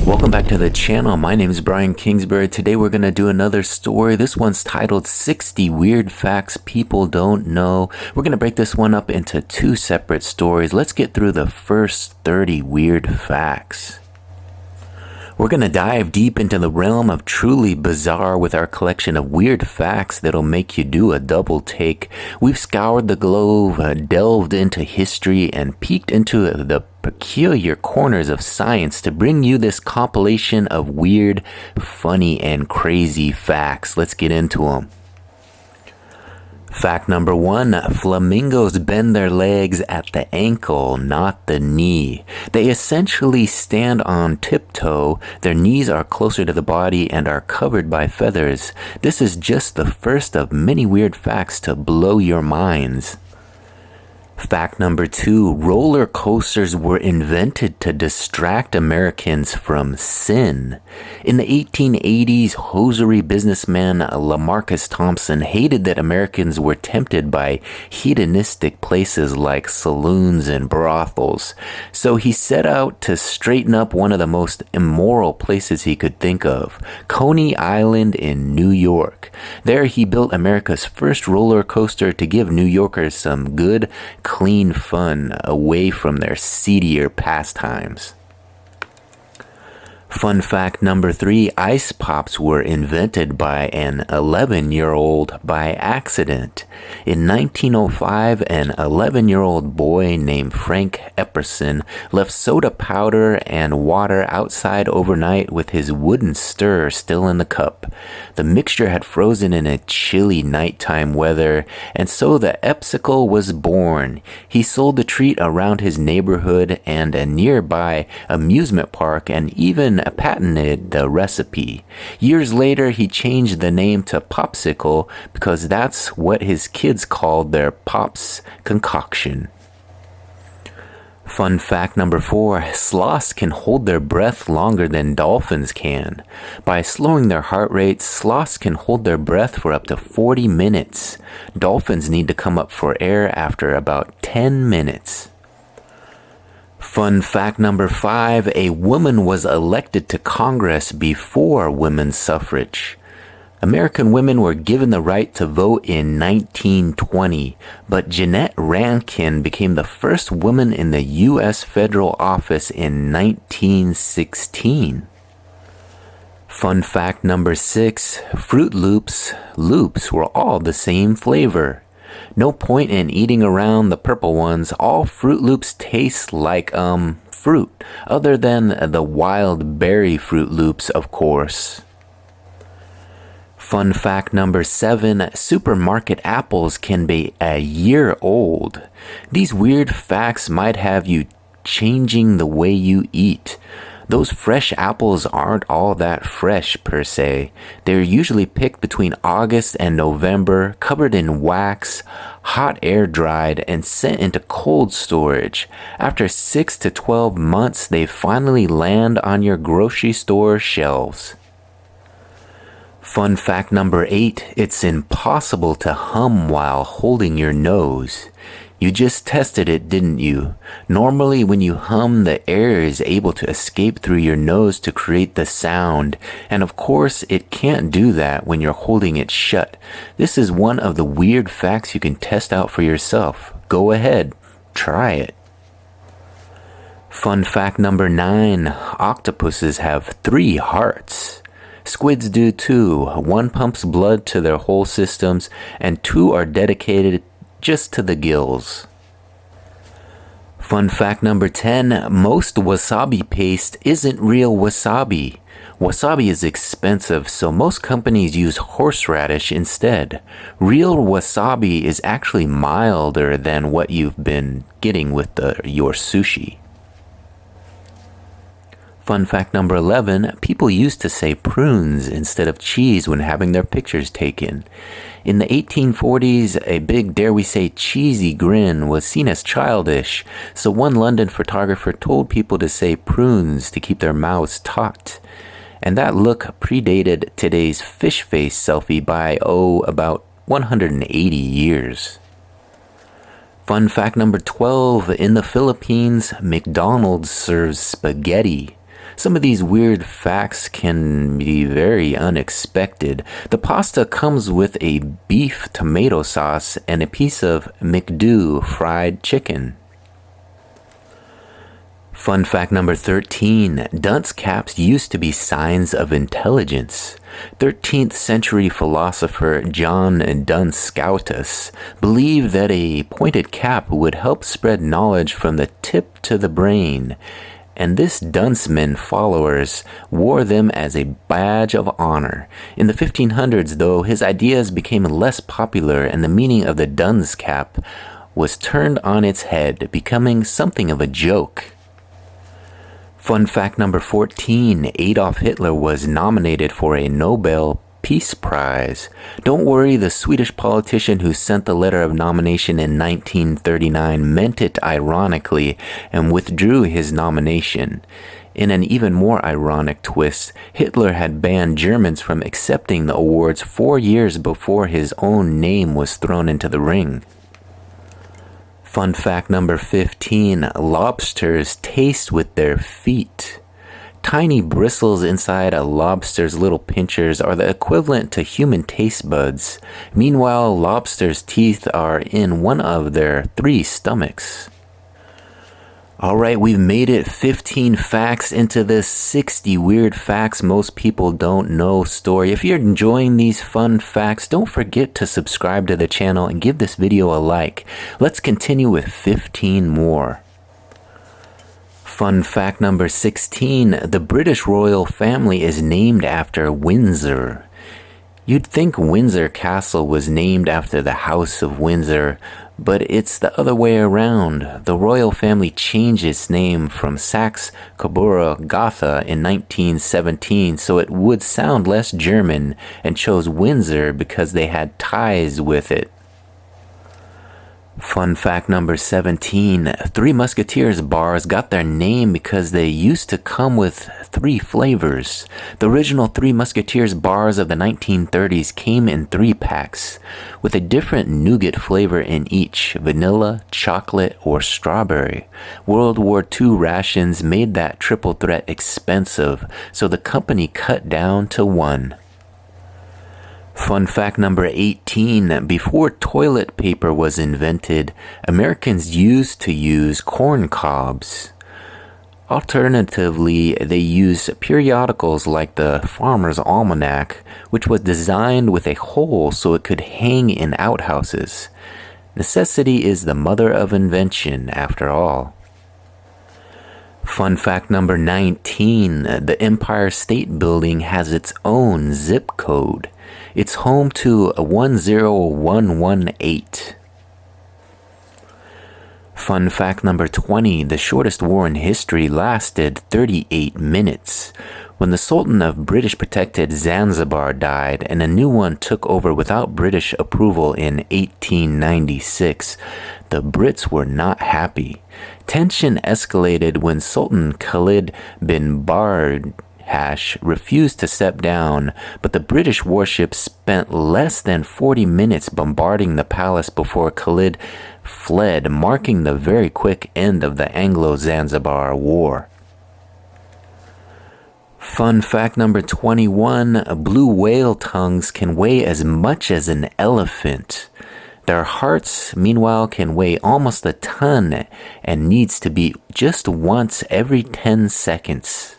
Welcome back to the channel. My name is Brian Kingsbury. Today we're going to do another story. This one's titled 60 Weird Facts People Don't Know. We're going to break this one up into two separate stories. Let's get through the first 30 weird facts. We're going to dive deep into the realm of truly bizarre with our collection of weird facts that'll make you do a double take. We've scoured the globe, delved into history, and peeked into the peculiar corners of science to bring you this compilation of weird, funny, and crazy facts. Let's get into them. Fact number 1, flamingos bend their legs at the ankle, not the knee. They essentially stand on tiptoe. Their knees are closer to the body and are covered by feathers. This is just the first of many weird facts to blow your minds. Fact number 2, roller coasters were invented to distract Americans from sin. In the 1880s, hosiery businessman LaMarcus Thompson hated that Americans were tempted by hedonistic places like saloons and brothels. So he set out to straighten up one of the most immoral places he could think of, Coney Island in New York. There he built America's first roller coaster to give New Yorkers some good, clean fun away from their seedier pastimes. Fun fact number 3, ice pops were invented by an 11-year-old by accident. In 1905, an 11-year-old boy named Frank Epperson left soda powder and water outside overnight with his wooden stir still in the cup. The mixture had frozen in a chilly nighttime weather, and so the Epsicle was born. He sold the treat around his neighborhood and a nearby amusement park, and even patented the recipe. Years later, he changed the name to Popsicle because that's what his kids called their Pops concoction. Fun fact number 4, sloths can hold their breath longer than dolphins can. By slowing their heart rate, sloths can hold their breath for up to 40 minutes. Dolphins need to come up for air after about 10 minutes. Fun fact number 5, a woman was elected to Congress before women's suffrage. American women were given the right to vote in 1920, but Jeannette Rankin became the first woman in the U.S. federal office in 1916. Fun fact number 6, Fruit Loops were all the same flavor. No point in eating around the purple ones. All Fruit Loops taste like, fruit, other than the wild berry Fruit Loops, of course. Fun fact number 7, supermarket apples can be a year old. These weird facts might have you changing the way you eat. Those fresh apples aren't all that fresh per se. They're usually picked between August and November, covered in wax, hot air dried, and sent into cold storage. After 6 to 12 months, they finally land on your grocery store shelves. Fun fact number 8, it's impossible to hum while holding your nose. You just tested it, didn't you? Normally, when you hum, the air is able to escape through your nose to create the sound, and of course, it can't do that when you're holding it shut. This is one of the weird facts you can test out for yourself. Go ahead, try it. Fun fact number 9, octopuses have 3 hearts. Squids do too. 1 pumps blood to their whole systems, and 2 are dedicated just to the gills. Fun fact number 10, most wasabi paste isn't real wasabi. Wasabi is expensive, so most companies use horseradish instead. Real wasabi is actually milder than what you've been getting with your sushi. Fun fact number 11, people used to say prunes instead of cheese when having their pictures taken. In the 1840s, a big, dare we say, cheesy grin was seen as childish, so one London photographer told people to say prunes to keep their mouths taut. And that look predated today's fish face selfie by, about 180 years. Fun fact number 12, in the Philippines, McDonald's serves spaghetti. Some of these weird facts can be very unexpected. The pasta comes with a beef tomato sauce and a piece of McDo fried chicken. Fun fact number 13, dunce caps used to be signs of intelligence. 13th century philosopher John Duns Scotus believed that a pointed cap would help spread knowledge from the tip to the brain, and this dunceman followers wore them as a badge of honor. In the 1500s, though, his ideas became less popular and the meaning of the dunce cap was turned on its head, becoming something of a joke. Fun fact number 14, Adolf Hitler was nominated for a Nobel Peace Prize. Don't worry, the Swedish politician who sent the letter of nomination in 1939 meant it ironically and withdrew his nomination. In an even more ironic twist, Hitler had banned Germans from accepting the awards 4 years before his own name was thrown into the ring. Fun fact number 15, lobsters taste with their feet. Tiny bristles inside a lobster's little pinchers are the equivalent to human taste buds. Meanwhile, lobsters' teeth are in one of their 3 stomachs. Alright, we've made it 15 facts into this 60 weird facts most people don't know story. If you're enjoying these fun facts, don't forget to subscribe to the channel and give this video a like. Let's continue with 15 more. Fun fact number 16, the British royal family is named after Windsor. You'd think Windsor Castle was named after the House of Windsor, but it's the other way around. The royal family changed its name from Saxe-Coburg-Gotha in 1917 so it would sound less German, and chose Windsor because they had ties with it. Fun fact number 17, Three Musketeers bars got their name because they used to come with 3 flavors. The original Three Musketeers bars of the 1930s came in 3 packs, with a different nougat flavor in each, vanilla, chocolate, or strawberry. World War II rations made that triple threat expensive, so the company cut down to 1. Fun fact number 18, before toilet paper was invented, Americans used to use corn cobs. Alternatively, they used periodicals like the Farmer's Almanac, which was designed with a hole so it could hang in outhouses. Necessity is the mother of invention, after all. Fun fact number 19, the Empire State Building has its own zip code. It's home to 10118. Fun fact number 20, the shortest war in history lasted 38 minutes. When the Sultan of British protected Zanzibar died and a new one took over without British approval in 1896, the Brits were not happy. Tension escalated when Sultan Khalid bin Barhash refused to step down, but the British warships spent less than 40 minutes bombarding the palace before Khalid fled, marking the very quick end of the Anglo-Zanzibar War. Fun fact number 21, blue whale tongues can weigh as much as an elephant. Their hearts, meanwhile, can weigh almost a ton and needs to beat just once every 10 seconds.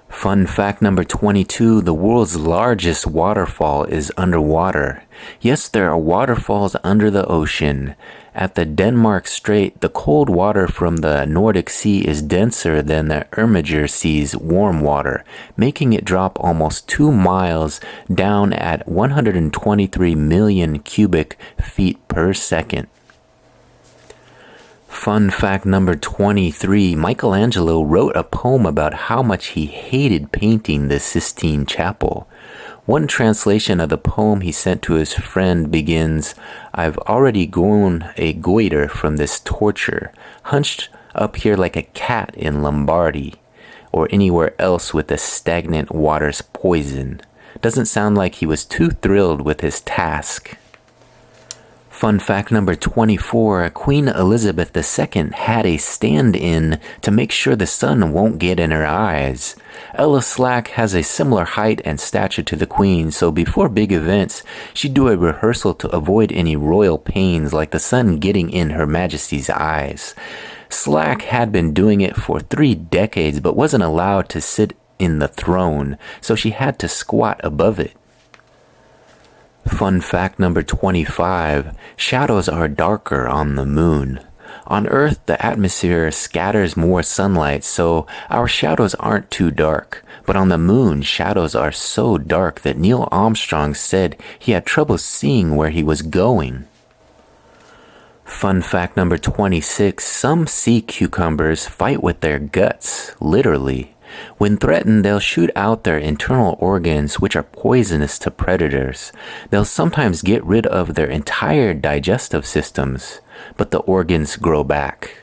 Fun fact number 22, the world's largest waterfall is underwater. Yes, there are waterfalls under the ocean. At the Denmark Strait, the cold water from the Nordic Sea is denser than the Irminger Sea's warm water, making it drop almost 2 miles down at 123 million cubic feet per second. Fun fact number 23, Michelangelo wrote a poem about how much he hated painting the Sistine Chapel. One translation of the poem he sent to his friend begins, "I've already grown a goiter from this torture, hunched up here like a cat in Lombardy, or anywhere else with the stagnant water's poison." Doesn't sound like he was too thrilled with his task. Fun fact number 24, Queen Elizabeth II had a stand-in to make sure the sun won't get in her eyes. Ella Slack has a similar height and stature to the Queen, so before big events, she'd do a rehearsal to avoid any royal pains like the sun getting in Her Majesty's eyes. Slack had been doing it for 3 decades but wasn't allowed to sit in the throne, so she had to squat above it. Fun fact number 25, shadows are darker on the moon. On Earth, the atmosphere scatters more sunlight, so our shadows aren't too dark. But on the moon, shadows are so dark that Neil Armstrong said he had trouble seeing where he was going. Fun fact number 26, some sea cucumbers fight with their guts, literally. When threatened, they'll shoot out their internal organs, which are poisonous to predators. They'll sometimes get rid of their entire digestive systems, but the organs grow back.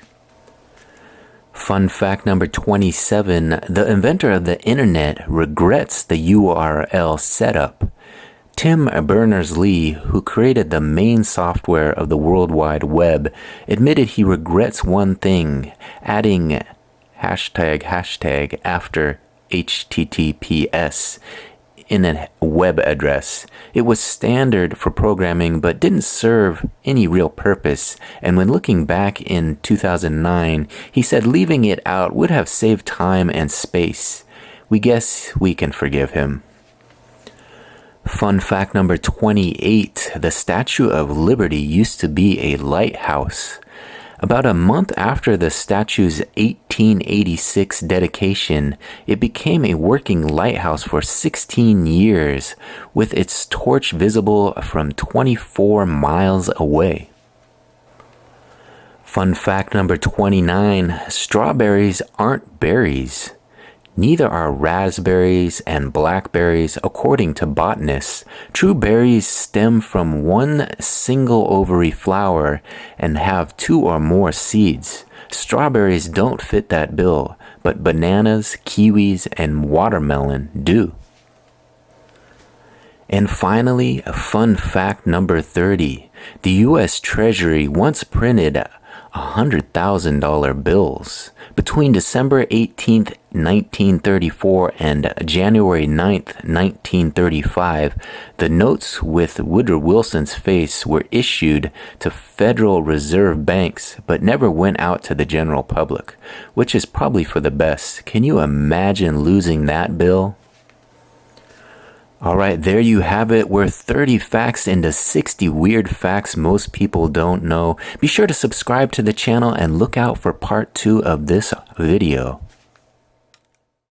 Fun fact number 27, the inventor of the internet regrets the URL setup. Tim Berners-Lee, who created the main software of the World Wide Web, admitted he regrets one thing, adding hashtag after HTTPS in a web address. It was standard for programming but didn't serve any real purpose, and when looking back in 2009, he said leaving it out would have saved time and space. We guess we can forgive him. Fun fact number 28, the Statue of Liberty used to be a lighthouse. About a month after the statue's 1886 dedication, it became a working lighthouse for 16 years, with its torch visible from 24 miles away. Fun fact number 29, strawberries aren't berries. Neither are raspberries and blackberries, according to botanists. True berries stem from one single ovary flower and have 2 or more seeds. Strawberries don't fit that bill, but bananas, kiwis, and watermelon do. And finally, fun fact number 30. The U.S. Treasury once printed $100,000 bills. Between December 18, 1934 and January 9, 1935, the notes with Woodrow Wilson's face were issued to Federal Reserve banks but never went out to the general public, which is probably for the best. Can you imagine losing that bill? Alright, there you have it. We're 30 facts into 60 weird facts most people don't know. Be sure to subscribe to the channel and look out for part 2 of this video.